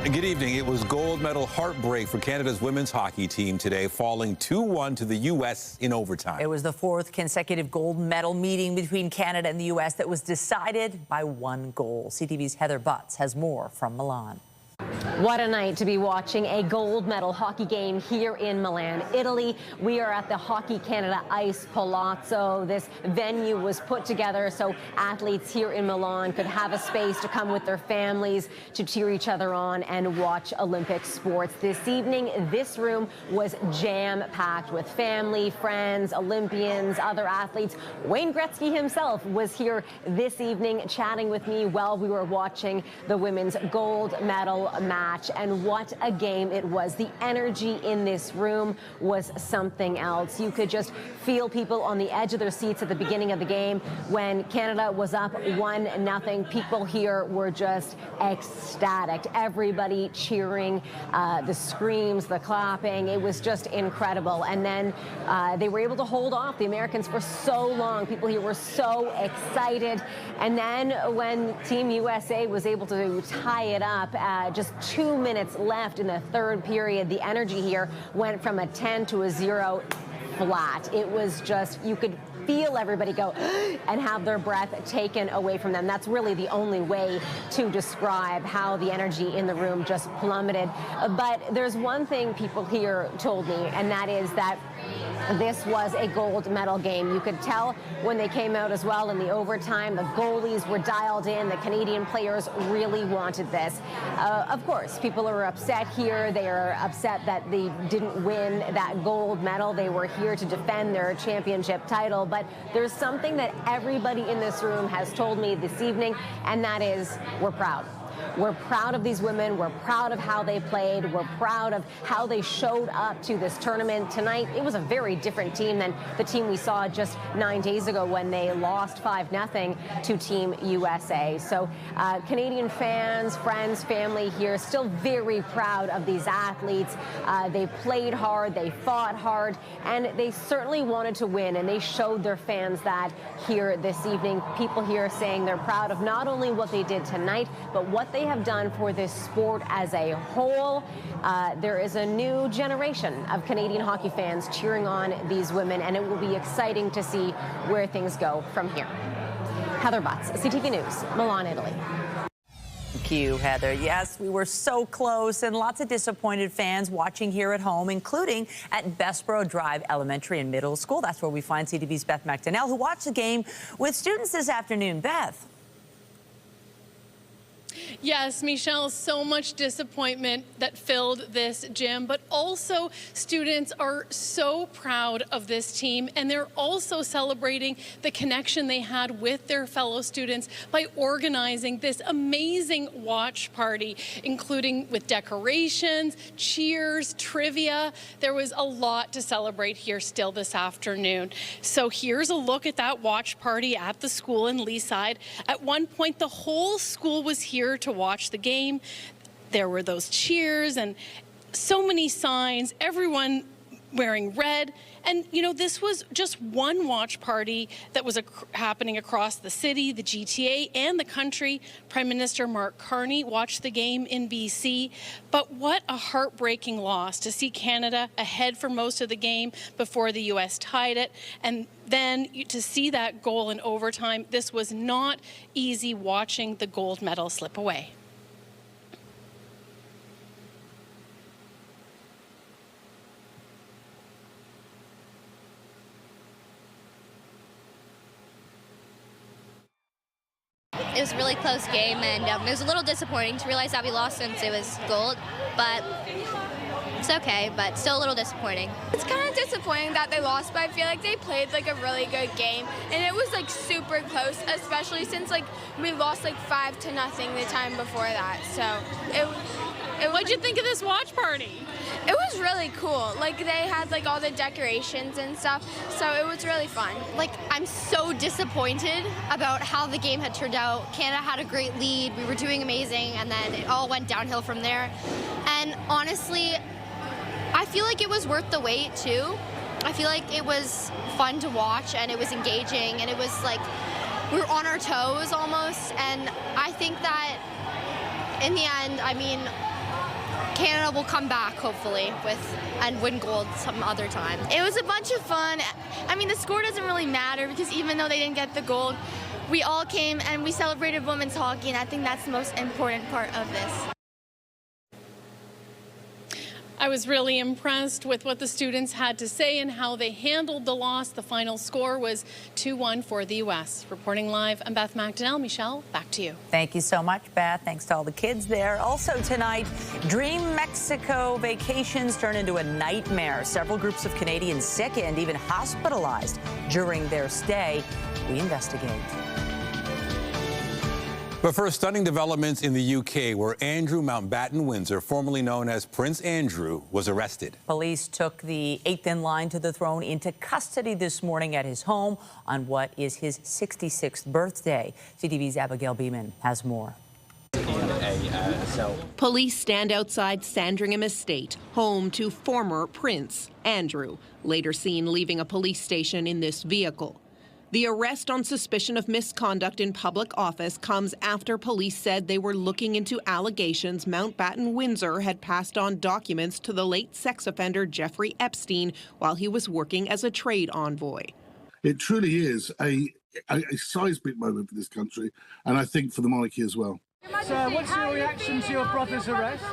Good evening. It was gold medal heartbreak for Canada's women's hockey team today, falling 2-1 to the U.S. in overtime. It was the fourth consecutive gold medal meeting between Canada and the U.S. that was decided by one goal. CTV's Heather Butts has more from Milan. What a night to be watching a gold medal hockey game here in Milan, Italy. We are at the Hockey Canada Ice Palazzo. This venue was put together so athletes here in Milan could have a space to come with their families to cheer each other on and watch Olympic sports. This evening, this room was jam-packed with family, friends, Olympians, other athletes. Wayne Gretzky himself was here this evening chatting with me while we were watching the women's gold medal match, and what a game it was. The energy in this room was something else. You could just feel people on the edge of their seats at the beginning of the game. When Canada was up 1-0, people here were just ecstatic. Everybody cheering, the screams, the clapping. It was just incredible. And then they were able to hold off the Americans for so long. People here were so excited. And then when Team USA was able to tie it up, just 2 minutes left in the third period, the energy here went from a 10 to a 0 flat. It was just, you could feel everybody go and have their breath taken away from them. That's really the only way to describe how the energy in the room just plummeted. But there's one thing people here told me, and that is that this was a gold medal game. You could tell when they came out as well in the overtime. The goalies were dialed in. The Canadian players really wanted this. Of course, people are upset here. They are upset that they didn't win that gold medal. They were here to defend their championship title. But there's something that everybody in this room has told me this evening, and that is, we're proud. We're proud of these women. We're proud of how they played. We're proud of how they showed up to this tournament tonight. It was a very different team than the team we saw just 9 days ago when they lost 5-0 to Team USA. So Canadian fans, friends, family here still very proud of these athletes. They played hard, they fought hard, and they certainly wanted to win, and they showed their fans that here this evening. People here saying they're proud of not only what they did tonight, but what they have done for this sport as a whole. There is a new generation of Canadian hockey fans cheering on these women, and it will be exciting to see where things go from here. Heather Butts, CTV News, Milan, Italy. Thank you, Heather. Yes, we were so close, and lots of disappointed fans watching here at home, including at Bessborough Drive Elementary and Middle School. That's where we find CTV's Beth McDonnell, who watched the game with students this afternoon. Beth. Yes, Michelle, so much disappointment that filled this gym, but also students are so proud of this team, and they're also celebrating the connection they had with their fellow students by organizing this amazing watch party, including with decorations, cheers, trivia. There was a lot to celebrate here still this afternoon. So here's a look at that watch party at the school in Leaside. At one point, the whole school was here to watch the game. There were those cheers and so many signs, everyone wearing red. And, you know, this was just one watch party that was happening across the city, the GTA, and the country. Prime Minister Mark Carney watched the game in BC. But what a heartbreaking loss to see Canada ahead for most of the game before the U.S. tied it. And then to see that goal in overtime, this was not easy watching the gold medal slip away. It was a really close game, and it was a little disappointing to realize that we lost since it was gold, but it's okay, but still a little disappointing. It's kind of disappointing that they lost, but I feel like they played like a really good game, and it was like super close, especially since like we lost like 5-0 the time before that. So what'd you think of this watch party? It was really cool. Like they had like all the decorations and stuff, so it was really fun. Like, I'm so disappointed about how the game had turned out. Canada had a great lead, we were doing amazing, and then it all went downhill from there. And honestly, I feel like it was worth the wait too. I feel like it was fun to watch, and it was engaging, and it was like we were on our toes almost. And I think that in the end, I mean, Canada will come back, hopefully, and win gold some other time. It was a bunch of fun. I mean, the score doesn't really matter because even though they didn't get the gold, we all came and we celebrated women's hockey, and I think that's the most important part of this. I was really impressed with what the students had to say and how they handled the loss. The final score was 2-1 for the U.S. Reporting live, I'm Beth McDonnell. Michelle, back to you. Thank you so much, Beth. Thanks to all the kids there. Also tonight, Dream Mexico vacations turn into a nightmare. Several groups of Canadians sick and even hospitalized during their stay. We investigate. But first, stunning developments in the UK where Andrew Mountbatten Windsor, formerly known as Prince Andrew, was arrested. Police took the eighth in line to the throne into custody this morning at his home on what is his 66th birthday. CTV's Abigail Beeman has more. Police stand outside Sandringham Estate, home to former Prince Andrew, later seen leaving a police station in this vehicle. The arrest on suspicion of misconduct in public office comes after police said they were looking into allegations Mountbatten Windsor had passed on documents to the late sex offender Jeffrey Epstein while he was working as a trade envoy. It truly is a seismic moment for this country, and I think for the monarchy as well. So what's your reaction to your brother's arrest?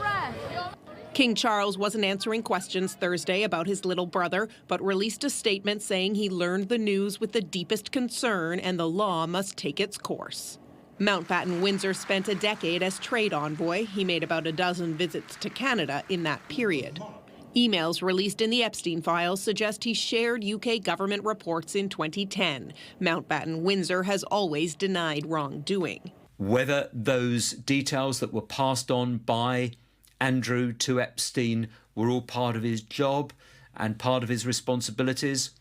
King Charles wasn't answering questions Thursday about his little brother, but released a statement saying he learned the news with the deepest concern and the law must take its course. Mountbatten Windsor spent a decade as trade envoy. He made about a dozen visits to Canada in that period. Emails released in the Epstein files suggest he shared UK government reports in 2010. Mountbatten Windsor has always denied wrongdoing. Whether those details that were passed on by Andrew to Epstein were all part of his job and part of his responsibilities,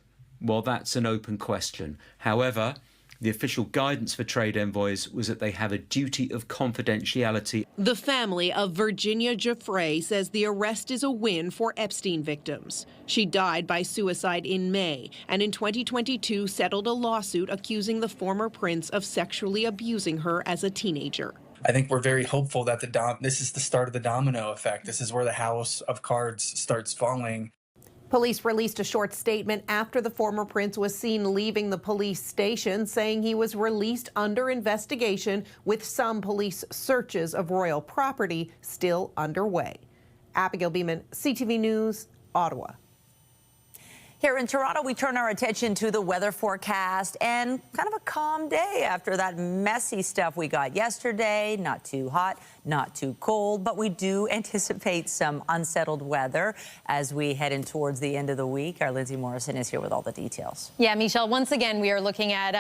well, that's an open question. However, the official guidance for trade envoys was that they have a duty of confidentiality. The family of Virginia Giuffre says the arrest is a win for Epstein victims. She died by suicide in May and in 2022 settled a lawsuit accusing the former prince of sexually abusing her as a teenager. I think we're very hopeful that this is the start of the domino effect. This is where the house of cards starts falling. Police released a short statement after the former prince was seen leaving the police station, saying he was released under investigation with some police searches of royal property still underway. Abigail Beeman, CTV News, Ottawa. Here in Toronto, we turn our attention to the weather forecast and kind of a calm day after that messy stuff we got yesterday. Not too hot, not too cold, but we do anticipate some unsettled weather as we head in towards the end of the week. Our Lindsay Morrison is here with all the details. Yeah, Michelle, once again, we are looking at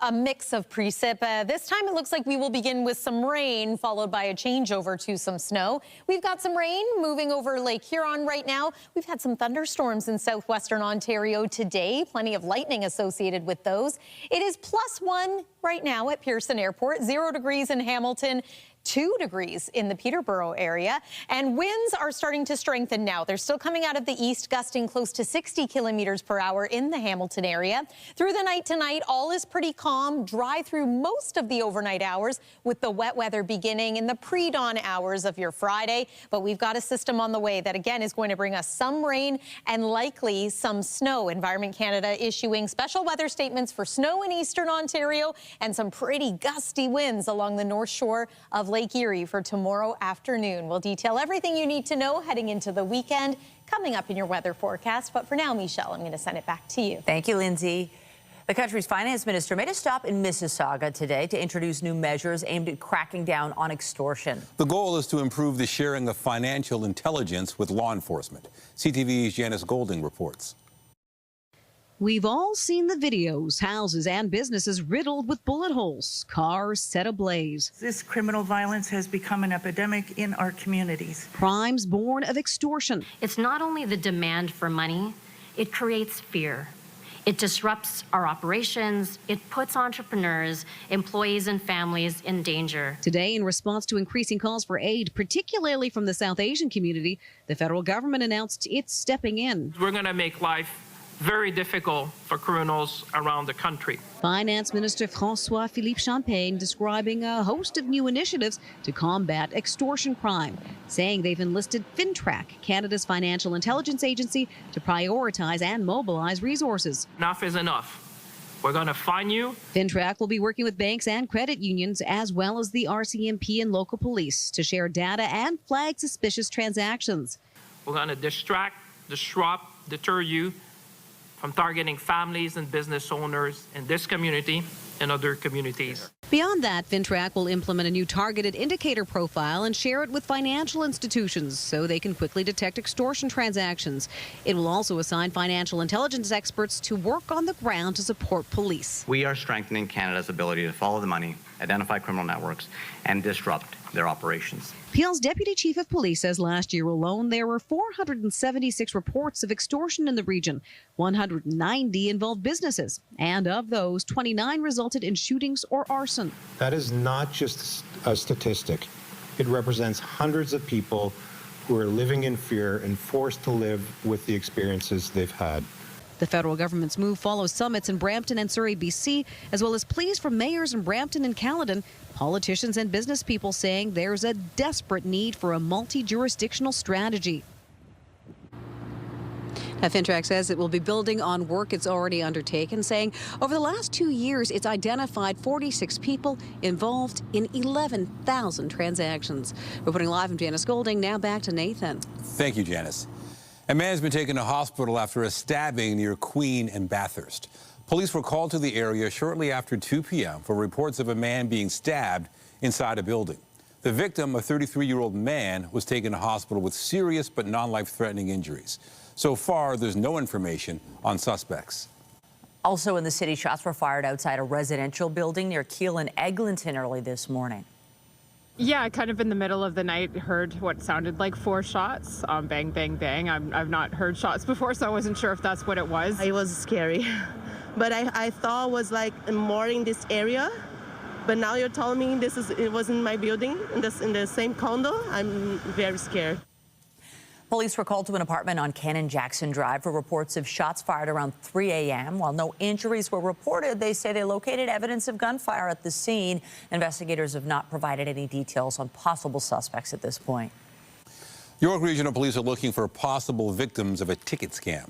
a mix of precip. This time it looks like we will begin with some rain, followed by a changeover to some snow. We've got some rain moving over Lake Huron right now. We've had some thunderstorms in southwestern Ontario today. Plenty of lightning associated with those. It is +1 right now at Pearson Airport, 0 degrees in Hamilton, 2 degrees in the Peterborough area, and winds are starting to strengthen now. They're still coming out of the east, gusting close to 60 kilometers per hour in the Hamilton area. Through the night tonight, all is pretty calm, dry through most of the overnight hours, with the wet weather beginning in the pre-dawn hours of your Friday. But we've got a system on the way that, again, is going to bring us some rain and likely some snow. Environment Canada issuing special weather statements for snow in eastern Ontario and some pretty gusty winds along the north shore of Lake Erie for tomorrow afternoon. We'll detail everything you need to know heading into the weekend coming up in your weather forecast. But for now, Michelle, I'm going to send it back to you. Thank you, Lindsay. The country's finance minister made a stop in Mississauga today to introduce new measures aimed at cracking down on extortion. The goal is to improve the sharing of financial intelligence with law enforcement. CTV's Janice Golding reports. We've all seen the videos, houses and businesses riddled with bullet holes, cars set ablaze. This criminal violence has become an epidemic in our communities. Crimes born of extortion. It's not only the demand for money, it creates fear. It disrupts our operations. It puts entrepreneurs, employees, and families in danger. Today, in response to increasing calls for aid, particularly from the South Asian community, the federal government announced it's stepping in. We're going to make life very difficult for criminals around the country. Finance Minister François-Philippe Champagne describing a host of new initiatives to combat extortion crime, saying they've enlisted FinTrack, Canada's financial intelligence agency, to prioritize and mobilize resources. Enough is enough. We're going to fine you. FinTrack will be working with banks and credit unions, as well as the RCMP and local police, to share data and flag suspicious transactions. We're going to distract, disrupt, deter you from targeting families and business owners in this community and other communities. Beyond that, FinTrack will implement a new targeted indicator profile and share it with financial institutions so they can quickly detect extortion transactions. It will also assign financial intelligence experts to work on the ground to support police. We are strengthening Canada's ability to follow the money, identify criminal networks, and disrupt their operations. Peel's Deputy Chief of Police says last year alone there were 476 reports of extortion in the region. 190 involved businesses, and of those, 29 resulted in shootings or arson. That is not just a statistic. It represents hundreds of people who are living in fear and forced to live with the experiences they've had. The federal government's move follows summits in Brampton and Surrey, BC, as well as pleas from mayors in Brampton and Caledon, politicians and business people saying there's a desperate need for a multi-jurisdictional strategy. Now, FinTrack says it will be building on work it's already undertaken, saying over the last 2 years, it's identified 46 people involved in 11,000 transactions. Reporting live from Janice Golding, now back to Nathan. Thank you, Janice. A man has been taken to hospital after a stabbing near Queen and Bathurst. Police were called to the area shortly after 2 p.m. for reports of a man being stabbed inside a building. The victim, a 33-year-old man, was taken to hospital with serious but non-life-threatening injuries. So far, there's no information on suspects. Also in the city, shots were fired outside a residential building near Keele and Eglinton early this morning. Yeah, kind of in the middle of the night, heard what sounded like 4 shots. Bang, bang, bang. I've not heard shots before, so I wasn't sure if that's what it was. It was scary, but I thought it was like more in this area. But now you're telling me it was in my building, in the same condo. I'm very scared. Police were called to an apartment on Cannon Jackson Drive for reports of shots fired around 3 a.m. While no injuries were reported, they say they located evidence of gunfire at the scene. Investigators have not provided any details on possible suspects at this point. York Regional Police are looking for possible victims of a ticket scam.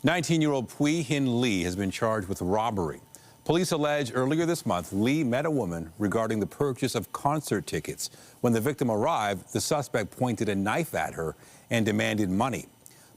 19-year-old Pui Hin Lee has been charged with robbery. Police allege earlier this month Lee met a woman regarding the purchase of concert tickets. When the victim arrived, the suspect pointed a knife at her and demanded money.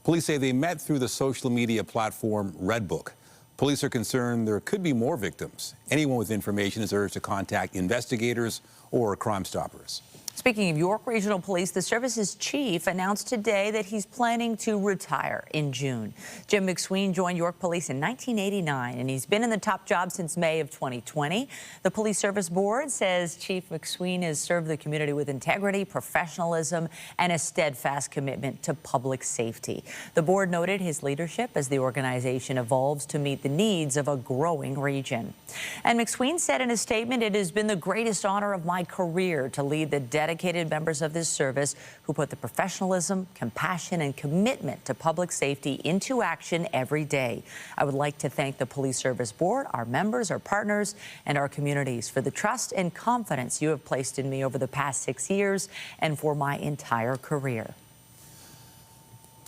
Police say they met through the social media platform Redbook. Police are concerned there could be more victims. Anyone with information is urged to contact investigators or Crime Stoppers. Speaking of York Regional Police, the service's chief announced today that he's planning to retire in June. Jim McSween joined York Police in 1989, and he's been in the top job since May of 2020. The Police Service Board says Chief McSween has served the community with integrity, professionalism, and a steadfast commitment to public safety. The board noted his leadership as the organization evolves to meet the needs of a growing region. And McSween said in a statement, "It has been the greatest honor of my career to lead the dedicated members of this service who put the professionalism, compassion, and commitment to public safety into action every day. I would like to thank the Police Service Board, our members, our partners, and our communities for the trust and confidence you have placed in me over the past 6 years and for my entire career."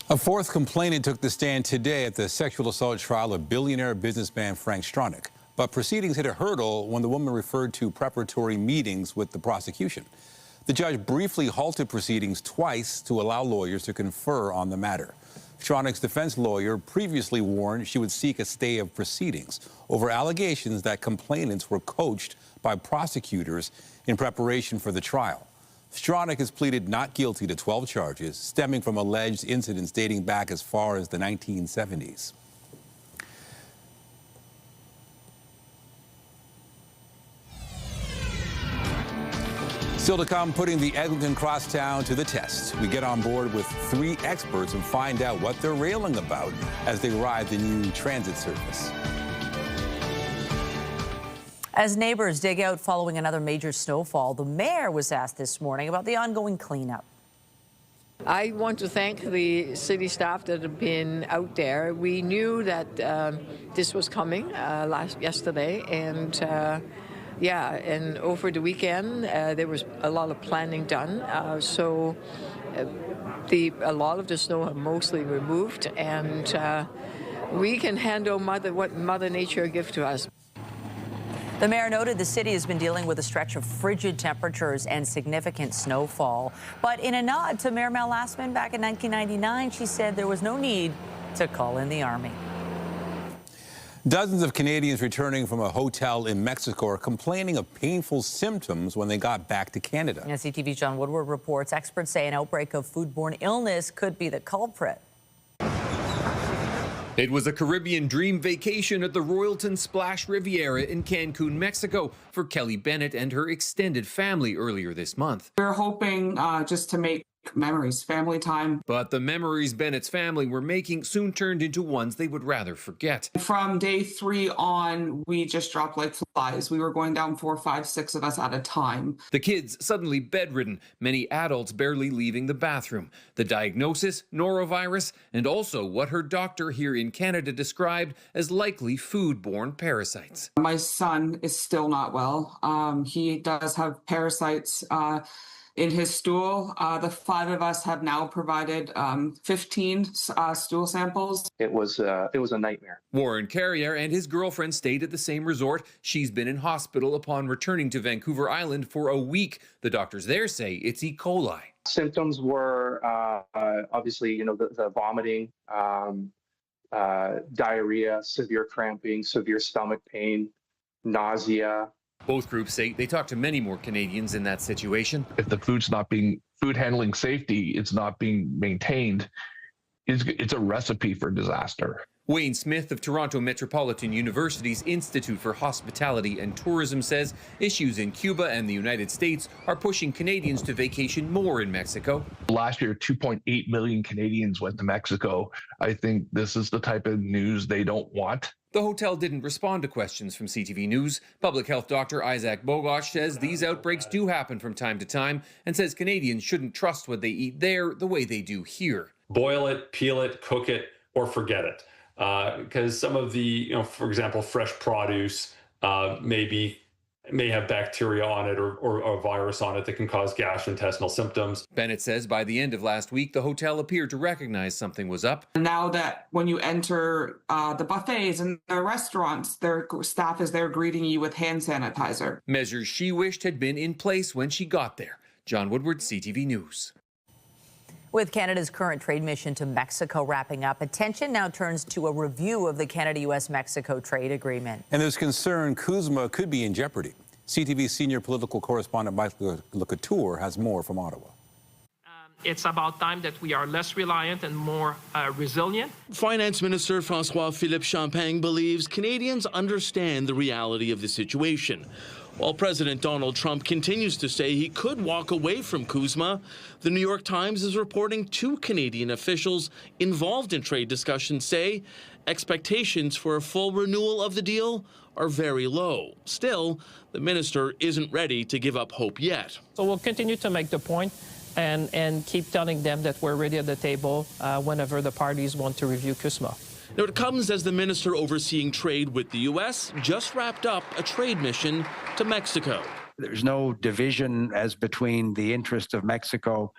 A fourth complainant took the stand today at the sexual assault trial of billionaire businessman Frank Stronach. But proceedings hit a hurdle when the woman referred to preparatory meetings with the prosecution. The judge briefly halted proceedings twice to allow lawyers to confer on the matter. Stronach's defense lawyer previously warned she would seek a stay of proceedings over allegations that complainants were coached by prosecutors in preparation for the trial. Stronach has pleaded not guilty to 12 charges stemming from alleged incidents dating back as far as the 1970s. Still to come, putting the Eglinton crosstown to the test. We get on board with 3 experts and find out what they're railing about as they ride the new transit service. As neighbors dig out following another major snowfall, the mayor was asked this morning about the ongoing cleanup. I want to thank the city staff that have been out there. We knew that this was coming yesterday, and and over the weekend there was a lot of planning done. A lot of the snow have mostly removed, and we can handle what Mother Nature gives to us. The mayor noted the city has been dealing with a stretch of frigid temperatures and significant snowfall. But in a nod to Mayor Mel Lastman back in 1999, she said there was no need to call in the Army. Dozens of Canadians returning from a hotel in Mexico are complaining of painful symptoms when they got back to Canada. As CTV's John Woodward reports, experts say an outbreak of foodborne illness could be the culprit. It was a Caribbean dream vacation at the Royalton Splash Riviera in Cancun, Mexico for Kelly Bennett and her extended family earlier this month. We're hoping just to make memories, family time. But the memories Bennett's family were making soon turned into ones they would rather forget. From day 3 on, we just dropped like flies. We were going down 4, 5, 6 of us at a time. The kids suddenly bedridden, many adults barely leaving the bathroom. The diagnosis, norovirus, and also what her doctor here in Canada described as likely foodborne parasites. My son is still not well. He does have parasites in his stool. The 5 of us have now provided 15 stool samples. It was a nightmare. Warren Carrier and his girlfriend stayed at the same resort. She's been in hospital upon returning to Vancouver Island for a week. The doctors there say it's E. coli. Symptoms were obviously, the vomiting, diarrhea, severe cramping, severe stomach pain, nausea. Both groups say they talked to many more Canadians in that situation. If the food handling safety is not being maintained, it's a recipe for disaster. Wayne Smith of Toronto Metropolitan University's Institute for Hospitality and Tourism says issues in Cuba and the United States are pushing Canadians to vacation more in Mexico. Last year, 2.8 million Canadians went to Mexico. I think this is the type of news they don't want. The hotel didn't respond to questions from CTV News. Public health doctor Isaac Bogosh says these outbreaks do happen from time to time and says Canadians shouldn't trust what they eat there the way they do here. Boil it, peel it, cook it, or forget it. Because some of the, for example, fresh produce may have bacteria on it or a virus on it that can cause gastrointestinal symptoms. Bennett says by the end of last week, the hotel appeared to recognize something was up. Now that when you enter the buffets and the restaurants, their staff is there greeting you with hand sanitizer. Measures she wished had been in place when she got there. John Woodward, CTV News. With Canada's current trade mission to Mexico wrapping up, attention now turns to a review of the Canada-U.S.-Mexico trade agreement. And there's concern CUSMA could be in jeopardy. CTV senior political correspondent Michael Locatour has more from Ottawa. It's about time that we are less reliant and more resilient. Finance Minister François-Philippe Champagne believes Canadians understand the reality of the situation. While President Donald Trump continues to say he could walk away from CUSMA, the New York Times is reporting 2 Canadian officials involved in trade discussions say expectations for a full renewal of the deal are very low. Still, the minister isn't ready to give up hope yet. So we'll continue to make the point and keep telling them that we're ready at the table whenever the parties want to review CUSMA. Now, it comes as the minister overseeing trade with the U.S. just wrapped up a trade mission to Mexico. There's no division as between the interest of Mexico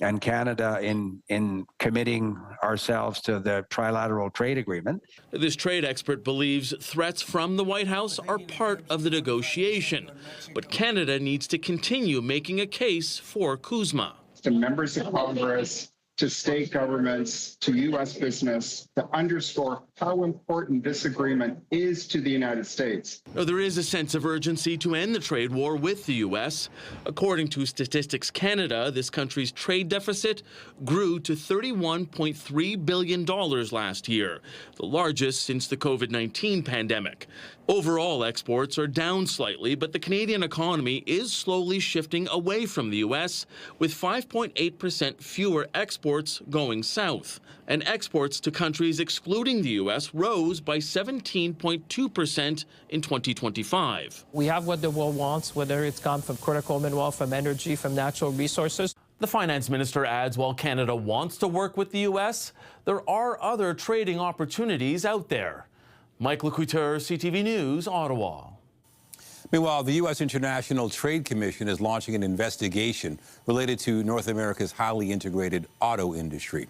and Canada in committing ourselves to the trilateral trade agreement. This trade expert believes threats from the White House are part of the negotiation, but Canada needs to continue making a case for CUSMA. To members of Congress, to state governments, to U.S. business, to underscore how important this agreement is to the United States. Now, there is a sense of urgency to end the trade war with the U.S. According to Statistics Canada, this country's trade deficit grew to $31.3 billion last year, the largest since the COVID-19 pandemic. Overall, exports are down slightly, but the Canadian economy is slowly shifting away from the U.S., with 5.8% fewer exports going south. And exports to countries excluding the U.S. rose by 17.2% in 2025. We have what the world wants, whether it's come from critical mineral, from energy, from natural resources. The finance minister adds while Canada wants to work with the U.S., there are other trading opportunities out there. Mike Lecouteur, CTV News, Ottawa. Meanwhile, the U.S. International Trade Commission is launching an investigation related to North America's highly integrated auto industry.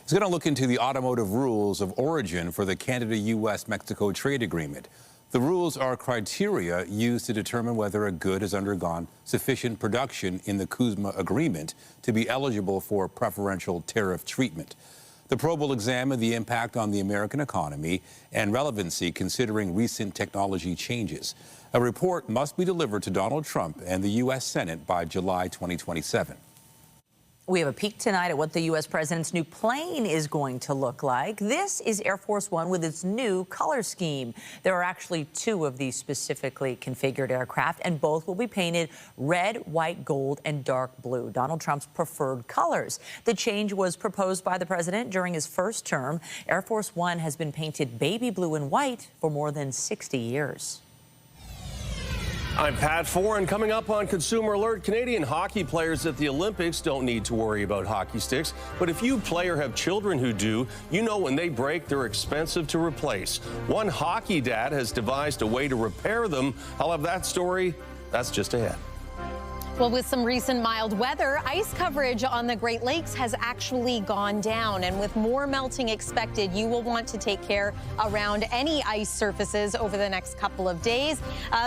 It's going to look into the automotive rules of origin for the Canada-U.S.-Mexico trade agreement. The rules are criteria used to determine whether a good has undergone sufficient production in the CUSMA agreement to be eligible for preferential tariff treatment. The probe will examine the impact on the American economy and relevancy considering recent technology changes. A report must be delivered to Donald Trump and the U.S. Senate by July 2027. We have a peek tonight at what the U.S. president's new plane is going to look like. This is Air Force One with its new color scheme. There are actually two of these specifically configured aircraft, and both will be painted red, white, gold, and dark blue, Donald Trump's preferred colors. The change was proposed by the president during his first term. Air Force One has been painted baby blue and white for more than 60 years. I'm Pat Foran. Coming up on Consumer Alert, Canadian hockey players at the Olympics don't need to worry about hockey sticks. But if you play or have children who do, you know when they break, they're expensive to replace. One hockey dad has devised a way to repair them. I'll have that story. That's just ahead. Well, with some recent mild weather, ice coverage on the Great Lakes has actually gone down. And with more melting expected, you will want to take care around any ice surfaces over the next couple of days.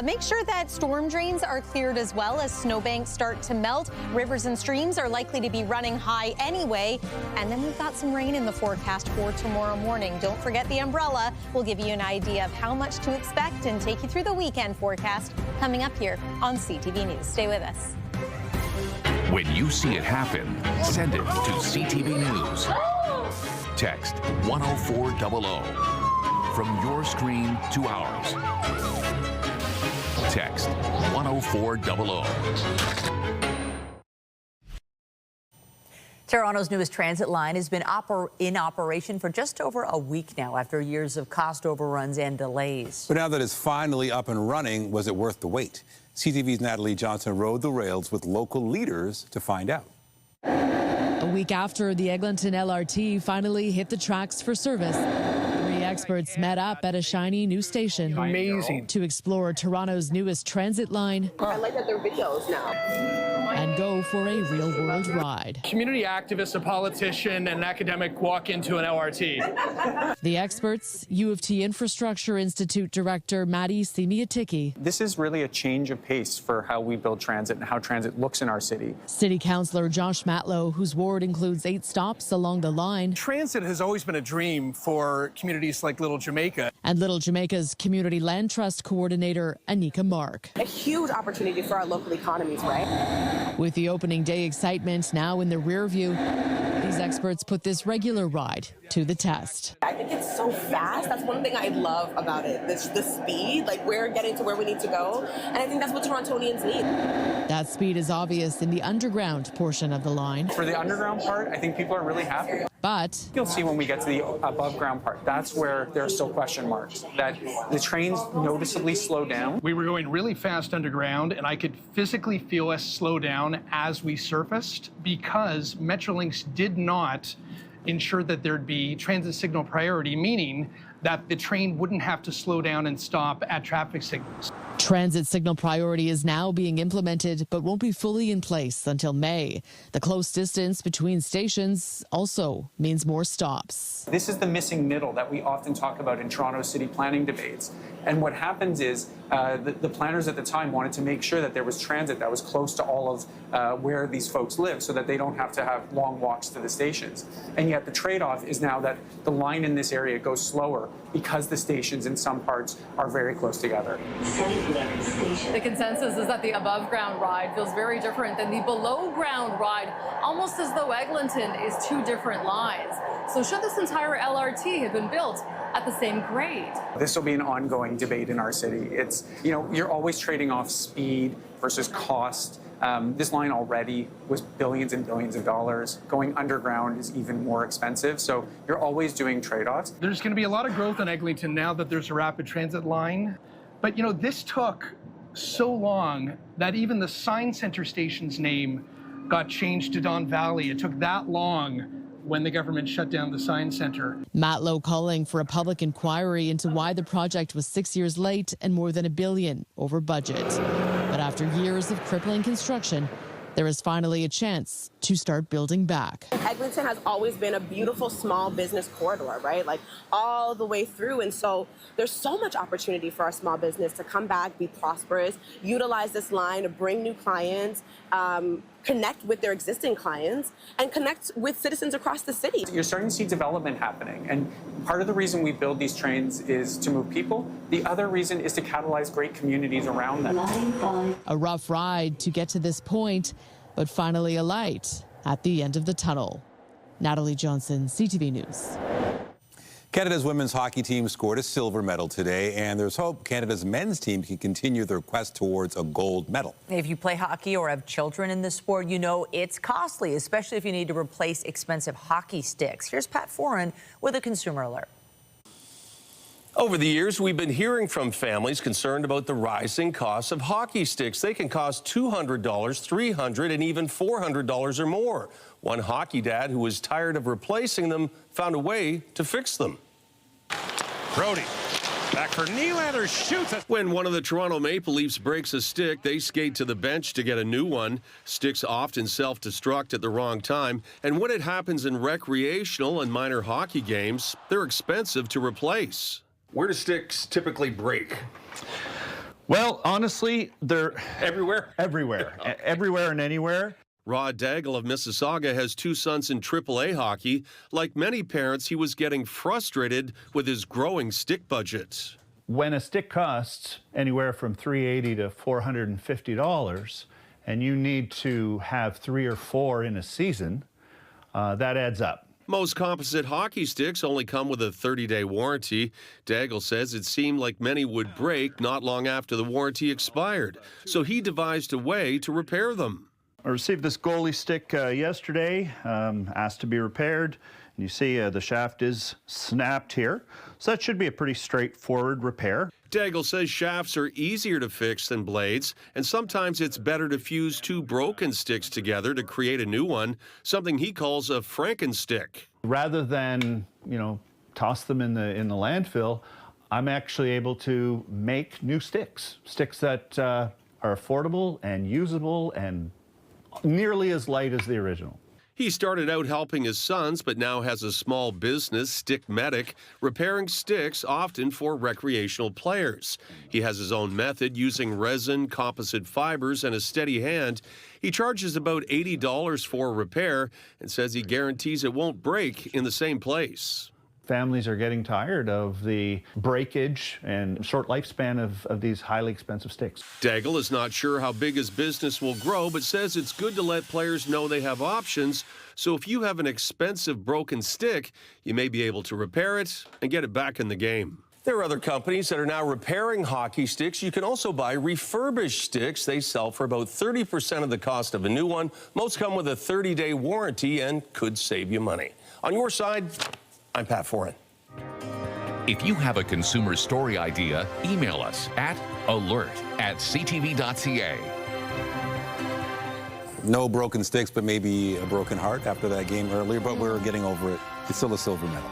Make sure that storm drains are cleared as well as snowbanks start to melt. Rivers and streams are likely to be running high anyway. And then we've got some rain in the forecast for tomorrow morning. Don't forget the umbrella. We'll give you an idea of how much to expect and take you through the weekend forecast coming up here on CTV News. Stay with us. When you see it happen, send it to CTV News. Text 10400 from your screen to ours. Text 10400. Toronto's newest transit line has been in operation for just over a week now after years of cost overruns and delays. But now that it's finally up and running, was it worth the wait? CTV's Natalie Johnson rode the rails with local leaders to find out. A week after the Eglinton LRT finally hit the tracks for service, three experts met up at a shiny new station. Amazing. To explore Toronto's newest transit line. I like that they're videos now. And go for a real-world ride. Community activist, a politician, and an academic walk into an LRT. The experts, U of T Infrastructure Institute Director Maddie Simiatiki. This is really a change of pace for how we build transit and how transit looks in our city. City Councillor Josh Matlow, whose ward includes 8 stops along the line. Transit has always been a dream for communities like Little Jamaica. And Little Jamaica's Community Land Trust Coordinator, Anika Mark. A huge opportunity for our local economies, right? With the opening day excitement now in the rear view, these experts put this regular ride to the test. I think it's so fast. That's one thing I love about it. The speed, like we're getting to where we need to go. And I think that's what Torontonians need. That speed is obvious in the underground portion of the line. For the underground part, I think people are really happy. But you'll see when we get to the above ground part, that's where there are still question marks, that the trains noticeably slow down. We were going really fast underground, and I could physically feel us slow down as we surfaced because Metrolinx did not ensure that there'd be transit signal priority, meaning that the train wouldn't have to slow down and stop at traffic signals. Transit signal priority is now being implemented, but won't be fully in place until May. The close distance between stations also means more stops. This is the missing middle that we often talk about in Toronto city planning debates. And what happens is the planners at the time wanted to make sure that there was transit that was close to all of where these folks live so that they don't have to have long walks to the stations. And yet the trade-off is now that the line in this area goes slower because the stations in some parts are very close together. The consensus is that the above-ground ride feels very different than the below-ground ride, almost as though Eglinton is two different lines. So should this entire LRT have been built at the same grade? This will be an ongoing debate in our city. It's, you know, you're always trading off speed versus cost. This line already was billions and billions of dollars. Going underground is even more expensive. So you're always doing trade-offs. There's going to be a lot of growth in Eglinton now that there's a rapid transit line. But, you know, this took so long that even the Sign Center station's name got changed to Don Valley. It took that long when the government shut down the Science Centre. Matt Lowe calling for a public inquiry into why the project was 6 years late and more than $1 billion over budget. But after years of crippling construction, there is finally a chance to start building back. Eglinton has always been a beautiful small business corridor, right? Like all the way through. And so there's so much opportunity for our small business to come back, be prosperous, utilize this line to bring new clients, connect with their existing clients, and connect with citizens across the city. You're starting to see development happening. And part of the reason we build these trains is to move people. The other reason is to catalyze great communities around them. A rough ride to get to this point, but finally a light at the end of the tunnel. Natalie Johnson, CTV News. Canada's women's hockey team scored a silver medal today, and there's hope Canada's men's team can continue their quest towards a gold medal. If you play hockey or have children in this sport, you know it's costly, especially if you need to replace expensive hockey sticks. Here's Pat Foran with a consumer alert. Over the years, we've been hearing from families concerned about the rising costs of hockey sticks. They can cost $200, $300, and even $400 or more. One hockey dad who was tired of replacing them found a way to fix them. Brody, back for Nylander, shoots it. When one of the Toronto Maple Leafs breaks a stick, they skate to the bench to get a new one. Sticks often self-destruct at the wrong time, and when it happens in recreational and minor hockey games, they're expensive to replace. Where do sticks typically break? Well, honestly, they're everywhere. Everywhere. Everywhere and anywhere. Rod Daigle of Mississauga has two sons in AAA hockey. Like many parents, he was getting frustrated with his growing stick budget. When a stick costs anywhere from $380 to $450, and you need to have 3 or 4 in a season, that adds up. Most composite hockey sticks only come with a 30-day warranty. Daigle says it seemed like many would break not long after the warranty expired, so he devised a way to repair them. I received this goalie stick yesterday, asked to be repaired. And you see the shaft is snapped here, so that should be a pretty straightforward repair. Daigle says shafts are easier to fix than blades, and sometimes it's better to fuse 2 broken sticks together to create a new one, something he calls a Frankenstick. Rather than, toss them in the landfill, I'm actually able to make new sticks that are affordable and usable and nearly as light as the original. He started out helping his sons, but now has a small business, Stick Medic, repairing sticks often for recreational players. He has his own method using resin, composite fibers, and a steady hand. He charges about $80 for a repair and says he guarantees it won't break in the same place. Families are getting tired of the breakage and short lifespan of these highly expensive sticks. Daigle is not sure how big his business will grow, but says it's good to let players know they have options. So if you have an expensive broken stick, you may be able to repair it and get it back in the game. There are other companies that are now repairing hockey sticks. You can also buy refurbished sticks. They sell for about 30% of the cost of a new one. Most come with a 30-day warranty and could save you money. On your side, I'm Pat Foran. If you have a consumer story idea, email us at alert@ctv.ca. No broken sticks, but maybe a broken heart after that game earlier, but we're getting over it. It's still a silver medal.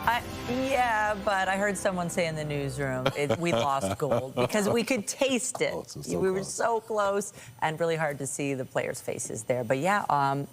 Yeah, but I heard someone say in the newsroom we lost gold because we could taste it. We were so close and really hard to see the players' faces there. But yeah,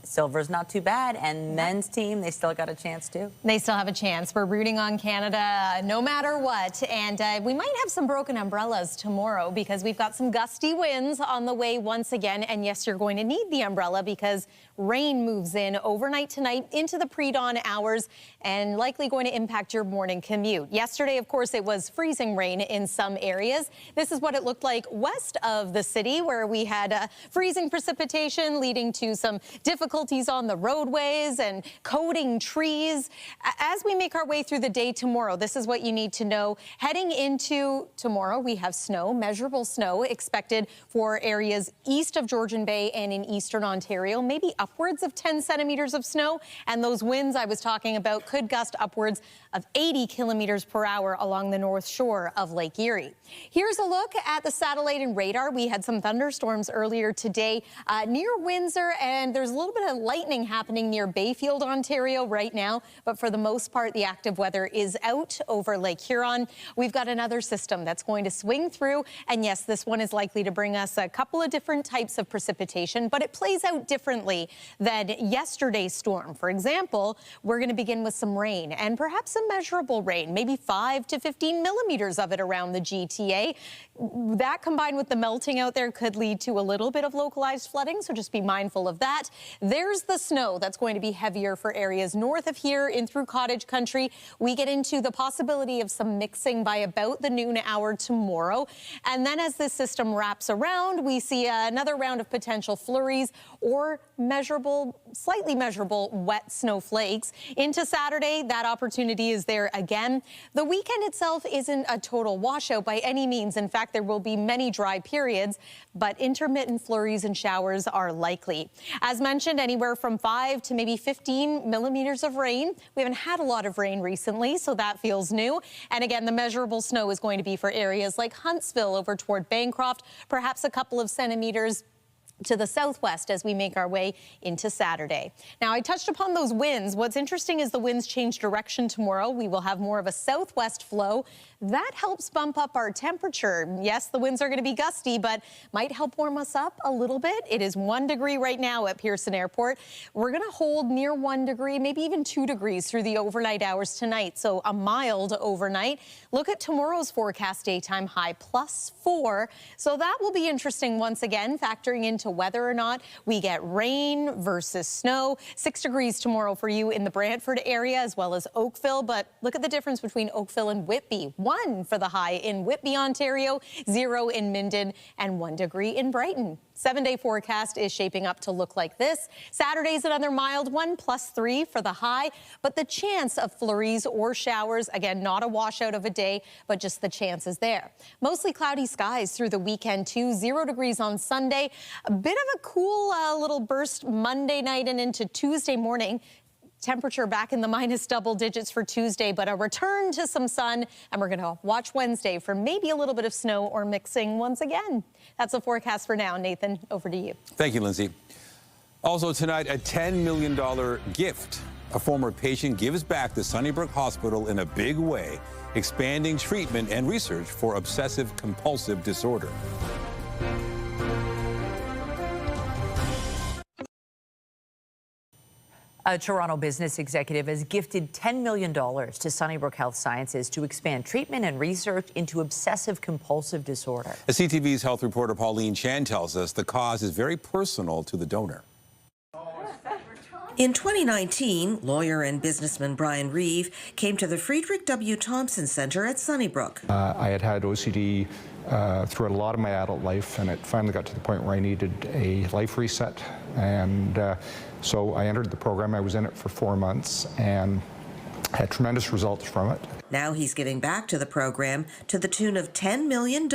silver's not too bad. And men's team, they still got a chance too. They still have a chance. We're rooting on Canada no matter what. And we might have some broken umbrellas tomorrow because we've got some gusty winds on the way once again. And yes, you're going to need the umbrella because rain moves in overnight tonight into the pre-dawn hours and likely going to impact your morning commute. Yesterday, of course, it was freezing rain in some areas. This is what it looked like west of the city, where we had freezing precipitation leading to some difficulties on the roadways and coating trees. As we make our way through the day tomorrow, this is what you need to know. Heading into tomorrow, we have snow, measurable snow expected for areas east of Georgian Bay and in eastern Ontario, maybe upwards of 10 centimeters of snow. And those winds I was talking about could gust upwards of 80 kilometers per hour along the north shore of Lake Erie. Here's a look at the satellite and radar. We had some thunderstorms earlier today near Windsor, and there's a little bit of lightning happening near Bayfield, Ontario right now. But for the most part, the active weather is out over Lake Huron. We've got another system that's going to swing through. And yes, this one is likely to bring us a couple of different types of precipitation, but it plays out differently than yesterday's storm. For example, we're going to begin with some rain and perhaps some measurable rain, maybe 5 to 15 millimeters of it around the GTA. That combined with the melting out there could lead to a little bit of localized flooding, so just be mindful of that. There's the snow that's going to be heavier for areas north of here in through cottage country. We get into the possibility of some mixing by about the noon hour tomorrow. And then as this system wraps around, we see another round of potential flurries or measurable, slightly measurable wet snowflakes. Into Saturday, that opportunity is there again. The weekend itself isn't a total washout by any means. In fact, there will be many dry periods, but intermittent flurries and showers are likely. As mentioned, anywhere from 5 to maybe 15 millimeters of rain. We haven't had a lot of rain recently, so that feels new. And again, the measurable snow is going to be for areas like Huntsville over toward Bancroft, perhaps a couple of centimeters to the southwest as we make our way into Saturday. Now, I touched upon those winds. What's interesting is the winds change direction tomorrow. We will have more of a southwest flow. That helps bump up our temperature. Yes, the winds are going to be gusty, but might help warm us up a little bit. It is 1 degree right now at Pearson Airport. We're going to hold near 1 degree, maybe even 2 degrees through the overnight hours tonight. So a mild overnight. Look at tomorrow's forecast daytime high, +4. So that will be interesting once again, factoring into whether or not we get rain versus snow. 6 degrees tomorrow for you in the Brantford area as well as Oakville. But look at the difference between Oakville and Whitby. 1 for the high in Whitby, Ontario, 0 in Minden, and 1 degree in Brighton. 7-day forecast is shaping up to look like this. Saturday's another mild one, +3 for the high, but the chance of flurries or showers, again, not a washout of a day, but just the chance is there. Mostly cloudy skies through the weekend too, 0 degrees on Sunday. A bit of a cool little burst Monday night and into Tuesday morning. Temperature back in the minus double digits for Tuesday, but a return to some sun, and we're going to watch Wednesday for maybe a little bit of snow or mixing once again. That's the forecast for now. Nathan, over to you. Thank you, Lindsay. Also tonight, a $10 million gift. A former patient gives back to Sunnybrook Hospital in a big way, expanding treatment and research for obsessive-compulsive disorder. A Toronto business executive has gifted $10 million to Sunnybrook Health Sciences to expand treatment and research into obsessive-compulsive disorder. As CTV's health reporter Pauline Chan tells us, the cause is very personal to the donor. In 2019, lawyer and businessman Brian Reeve came to the Friedrich W. Thompson Center at Sunnybrook. I had OCD throughout a lot of my adult life, and it finally got to the point where I needed a life reset. And so I entered the program. I was in it for 4 months and had tremendous results from it. Now he's giving back to the program to the tune of $10 million.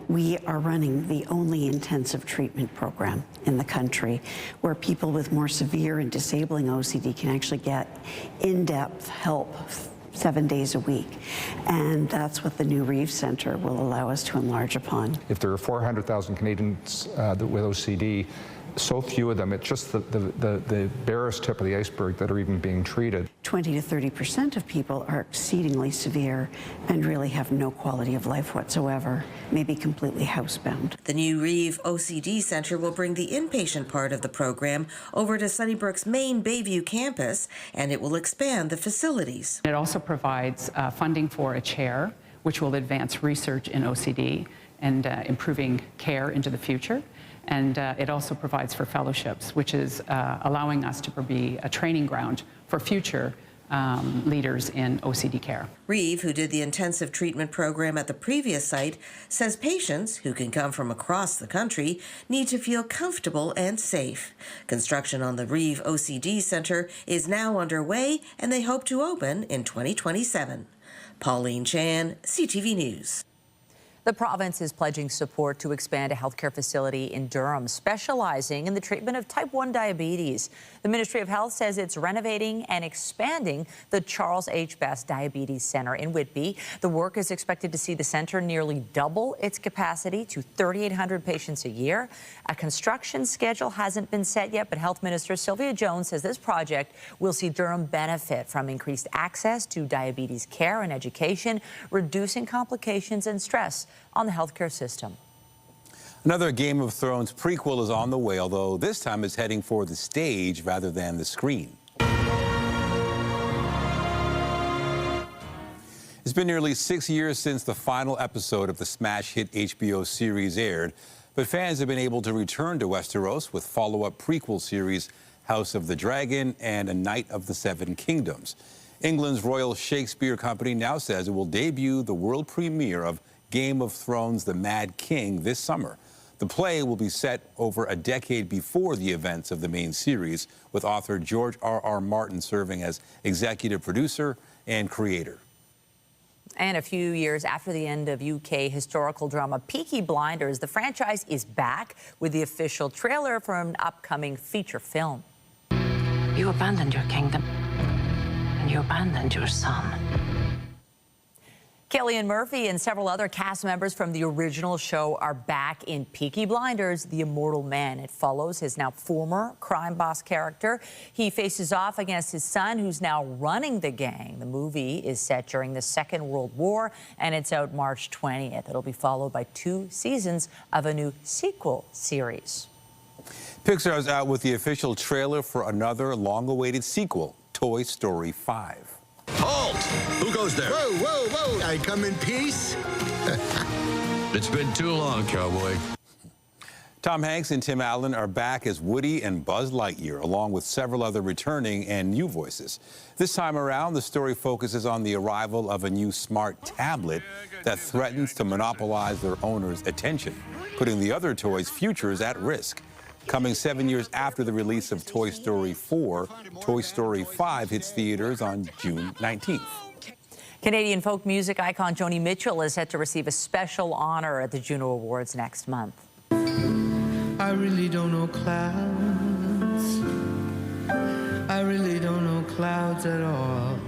We are running the only intensive treatment program in the country where people with more severe and disabling OCD can actually get in-depth help 7 days a week. And that's what the new Reeve Centre will allow us to enlarge upon. If there are 400,000 Canadians with OCD, so few of them, it's just the barest tip of the iceberg that are even being treated. 20 to 30% of people are exceedingly severe and really have no quality of life whatsoever, maybe completely housebound. The new Reeve OCD Centre will bring the inpatient part of the program over to Sunnybrook's main Bayview campus, and it will expand the facilities. It also provides funding for a chair, which will advance research in OCD and improving care into the future. And it also provides for fellowships, which is allowing us to be a training ground for future leaders in OCD care. Reeve, who did the intensive treatment program at the previous site, says patients, who can come from across the country, need to feel comfortable and safe. Construction on the Reeve OCD Centre is now underway, and they hope to open in 2027. Pauline Chan, CTV News. The province is pledging support to expand a healthcare facility in Durham specializing in the treatment of type 1 diabetes. The Ministry of Health says it's renovating and expanding the Charles H. Best Diabetes Centre in Whitby. The work is expected to see the centre nearly double its capacity to 3,800 patients a year. A construction schedule hasn't been set yet, but Health Minister Sylvia Jones says this project will see Durham benefit from increased access to diabetes care and education, reducing complications and stress on the healthcare system. Another Game of Thrones prequel is on the way, although this time it's heading for the stage rather than the screen. It's been nearly 6 years since the final episode of the smash hit HBO series aired, but fans have been able to return to Westeros with follow-up prequel series House of the Dragon and A Knight of the Seven Kingdoms. England's Royal Shakespeare Company now says it will debut the world premiere of Game of Thrones The Mad King this summer. The play will be set over a decade before the events of the main series, with author George R.R. Martin serving as executive producer and creator. And a few years after the end of UK historical drama Peaky Blinders, the franchise is back with the official trailer for an upcoming feature film. You abandoned your kingdom, and you abandoned your son. Cillian Murphy and several other cast members from the original show are back in Peaky Blinders, The Immortal Man. It follows his now former crime boss character. He faces off against his son, who's now running the gang. The movie is set during the Second World War, and it's out March 20th. It'll be followed by 2 seasons of a new sequel series. Pixar is out with the official trailer for another long-awaited sequel, Toy Story 5. Halt! Who goes there? Whoa, whoa, whoa! I come in peace? It's been too long, cowboy. Tom Hanks and Tim Allen are back as Woody and Buzz Lightyear, along with several other returning and new voices. This time around, the story focuses on the arrival of a new smart tablet that threatens to monopolize their owner's attention, putting the other toys' futures at risk. Coming 7 years after the release of Toy Story 4, Toy Story 5 hits theaters on June 19th. Canadian folk music icon Joni Mitchell is set to receive a special honor at the Juno Awards next month. I really don't know clouds. I really don't know clouds at all.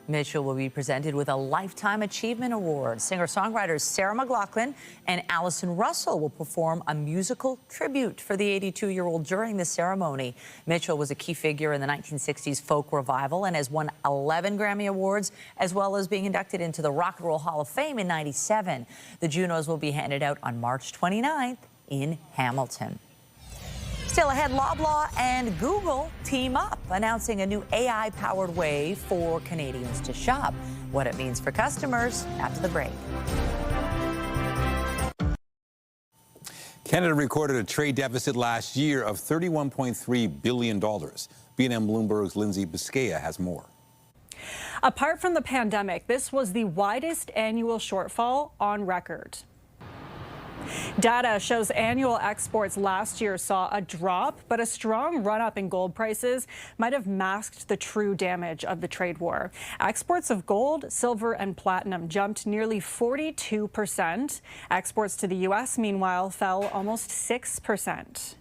Mitchell will be presented with a Lifetime Achievement Award. Singer-songwriters Sarah McLachlan and Allison Russell will perform a musical tribute for the 82-year-old during the ceremony. Mitchell was a key figure in the 1960s folk revival and has won 11 Grammy Awards, as well as being inducted into the Rock and Roll Hall of Fame in '97. The Junos will be handed out on March 29th in Hamilton. Still ahead, Loblaw and Google team up, announcing a new AI-powered way for Canadians to shop. What it means for customers after the break. Canada recorded a trade deficit last year of $31.3 billion. B&M Bloomberg's Lindsay Biscaya has more. Apart from the pandemic, this was the widest annual shortfall on record. Data shows annual exports last year saw a drop, but a strong run-up in gold prices might have masked the true damage of the trade war. Exports of gold, silver, and platinum jumped nearly 42%. Exports to the U.S., meanwhile, fell almost 6%.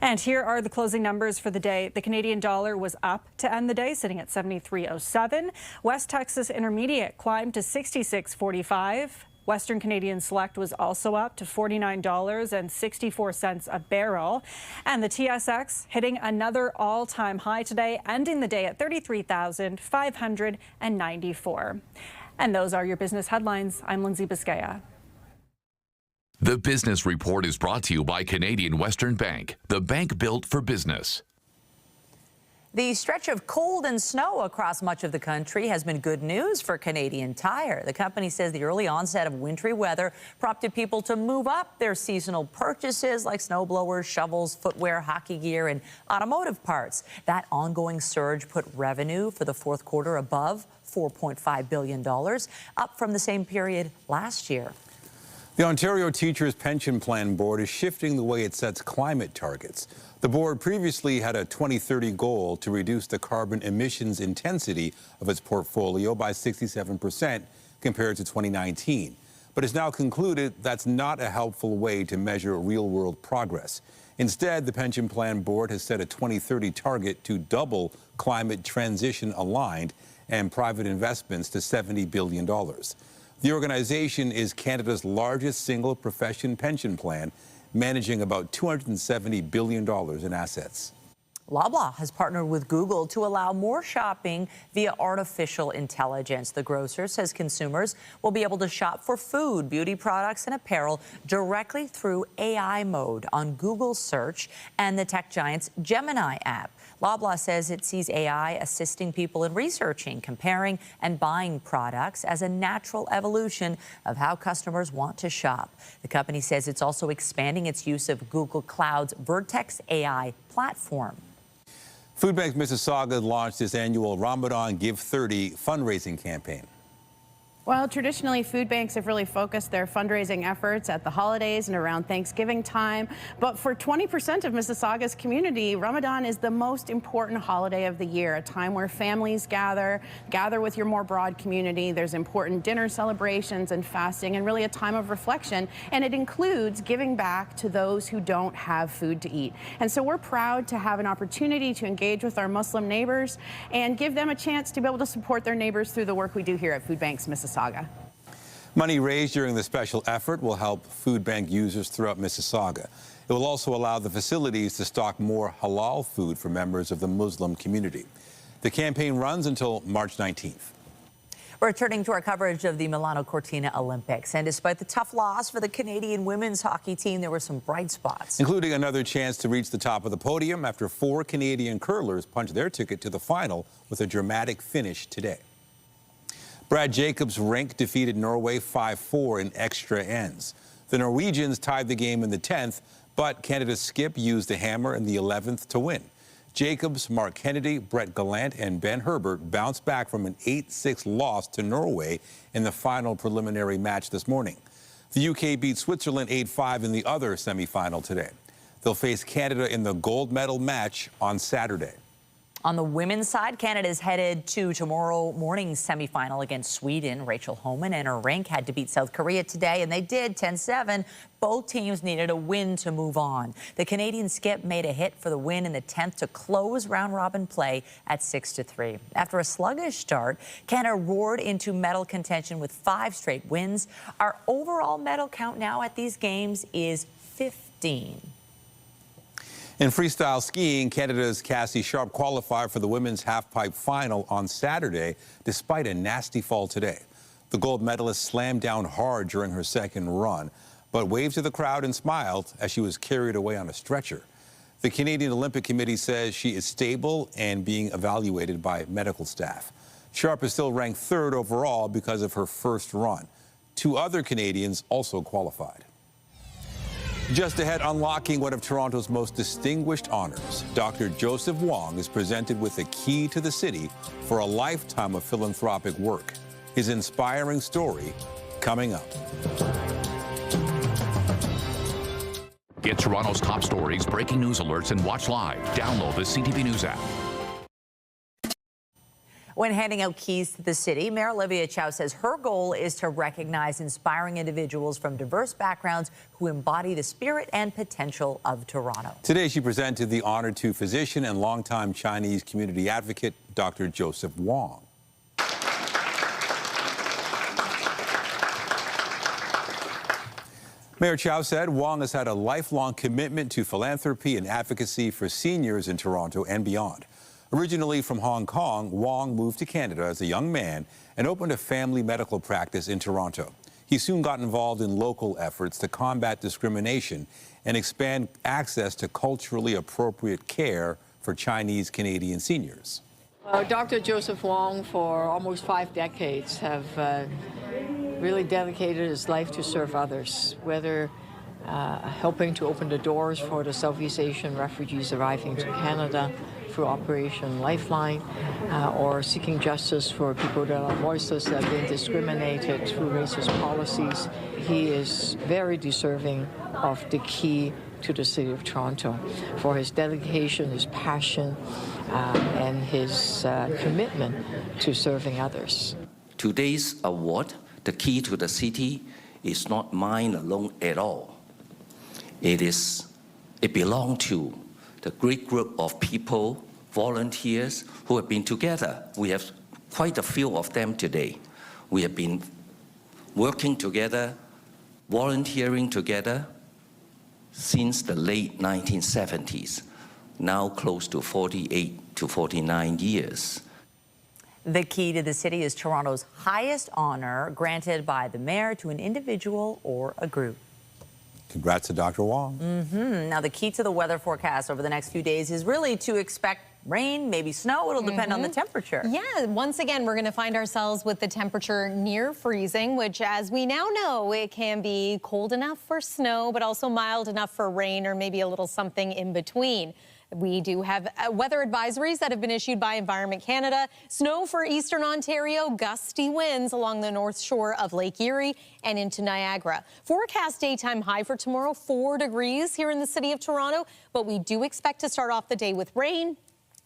And here are the closing numbers for the day. The Canadian dollar was up to end the day, sitting at 73.07. West Texas Intermediate climbed to 66.45. Western Canadian Select was also up to $49.64 a barrel. And the TSX hitting another all-time high today, ending the day at 33,594. And those are your business headlines. I'm Lindsay Biscaya. The Business Report is brought to you by Canadian Western Bank, the bank built for business. The stretch of cold and snow across much of the country has been good news for Canadian Tire. The company says the early onset of wintry weather prompted people to move up their seasonal purchases like snowblowers, shovels, footwear, hockey gear, and automotive parts. That ongoing surge put revenue for the fourth quarter above $4.5 billion, up from the same period last year. The Ontario Teachers Pension Plan Board is shifting the way it sets climate targets. The board previously had a 2030 goal to reduce the carbon emissions intensity of its portfolio by 67% compared to 2019. but has now concluded that's not a helpful way to measure real-world progress. Instead, the Pension Plan Board has set a 2030 target to double climate transition aligned and private investments to $70 billion. The organization is Canada's largest single profession pension plan, managing about $270 billion in assets. Loblaw has partnered with Google to allow more shopping via artificial intelligence. The grocer says consumers will be able to shop for food, beauty products, and apparel directly through AI mode on Google Search and the tech giant's Gemini app. Loblaw says it sees AI assisting people in researching, comparing, and buying products as a natural evolution of how customers want to shop. The company says it's also expanding its use of Google Cloud's Vertex AI platform. Food Bank Mississauga launched its annual Ramadan Give 30 fundraising campaign. Well, traditionally, food banks have really focused their fundraising efforts at the holidays and around Thanksgiving time. But for 20% of Mississauga's community, Ramadan is the most important holiday of the year, a time where families gather with your more broad community. There's important dinner celebrations and fasting, and really a time of reflection. And it includes giving back to those who don't have food to eat. And so we're proud to have an opportunity to engage with our Muslim neighbors and give them a chance to be able to support their neighbors through the work we do here at Food Banks Mississauga. Money raised during the special effort will help food bank users throughout Mississauga. It will also allow the facilities to stock more halal food for members of the Muslim community. The campaign runs until March 19th. We're turning to our coverage of the Milano Cortina Olympics. And despite the tough loss for the Canadian women's hockey team, there were some bright spots, including another chance to reach the top of the podium after 4 Canadian curlers punched their ticket to the final with a dramatic finish today. Brad Jacobs' rink defeated Norway 5-4 in extra ends. The Norwegians tied the game in the 10th, but Canada's skip used the hammer in the 11th to win. Jacobs, Mark Kennedy, Brett Gallant, and Ben Herbert bounced back from an 8-6 loss to Norway in the final preliminary match this morning. The UK beat Switzerland 8-5 in the other semifinal today. They'll face Canada in the gold medal match on Saturday. On the women's side, Canada is headed to tomorrow morning's semifinal against Sweden. Rachel Homan and her rink had to beat South Korea today, and they did 10-7. Both teams needed a win to move on. The Canadian skip made a hit for the win in the 10th to close round-robin play at 6-3. After a sluggish start, Canada roared into medal contention with 5 straight wins. Our overall medal count now at these games is 15. In freestyle skiing, Canada's Cassie Sharp qualified for the women's halfpipe final on Saturday, despite a nasty fall today. The gold medalist slammed down hard during her second run, but waved to the crowd and smiled as she was carried away on a stretcher. The Canadian Olympic Committee says she is stable and being evaluated by medical staff. Sharp is still ranked 3rd overall because of her first run. 2 other Canadians also qualified. Just ahead, unlocking one of Toronto's most distinguished honors, Dr. Joseph Wong is presented with the key to the city for a lifetime of philanthropic work. His inspiring story coming up. Get Toronto's top stories, breaking news alerts, and watch live. Download the CTV News app. When handing out keys to the city, Mayor Olivia Chow says her goal is to recognize inspiring individuals from diverse backgrounds who embody the spirit and potential of Toronto. Today, she presented the honor to physician and longtime Chinese community advocate, Dr. Joseph Wong. Mayor Chow said Wong has had a lifelong commitment to philanthropy and advocacy for seniors in Toronto and beyond. Originally from Hong Kong, Wong moved to Canada as a young man and opened a family medical practice in Toronto. He soon got involved in local efforts to combat discrimination and expand access to culturally appropriate care for Chinese Canadian seniors. Dr. Joseph Wong, for almost 5 decades, have really dedicated his life to serve others, whether helping to open the doors for the Southeast Asian refugees arriving to Canada through Operation Lifeline, or seeking justice for people that are voiceless, that have been discriminated through racist policies. He is very deserving of the key to the City of Toronto for his dedication, his passion, and his commitment to serving others. Today's award, the key to the city, is not mine alone at all. It belongs to the great group of people, volunteers who have been together. We have quite a few of them today. We have been working together, volunteering together since the late 1970s, now close to 48 to 49 years. The key to the city is Toronto's highest honor granted by the mayor to an individual or a group. Congrats to Dr. Wong. Now, the key to the weather forecast over the next few days is really to expect rain, maybe snow. It'll depend on the temperature. Yeah, once again, we're going to find ourselves with the temperature near freezing, which, as we now know, it can be cold enough for snow, but also mild enough for rain or maybe a little something in between. We do have weather advisories that have been issued by Environment Canada. Snow for eastern Ontario, gusty winds along the north shore of Lake Erie and into Niagara. Forecast daytime high for tomorrow, 4 degrees here in the city of Toronto, but we do expect to start off the day with rain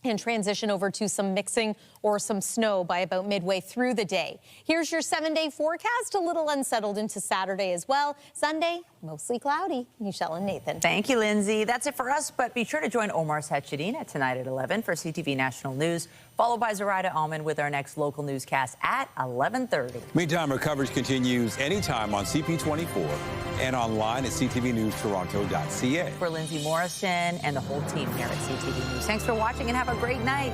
and transition over to some mixing or some snow by about midway through the day. Here's your 7-day forecast, a little unsettled into Saturday as well. Sunday, mostly cloudy. Michelle and Nathan. Thank you, Lindsay. That's it for us, but be sure to join Omar Sachedina tonight at 11 for CTV National News, followed by Zoraida Alman with our next local newscast at 11:30. Meantime, our coverage continues anytime on CP24 and online at ctvnewstoronto.ca. For Lindsay Morrison and the whole team here at CTV News, thanks for watching and have a great night.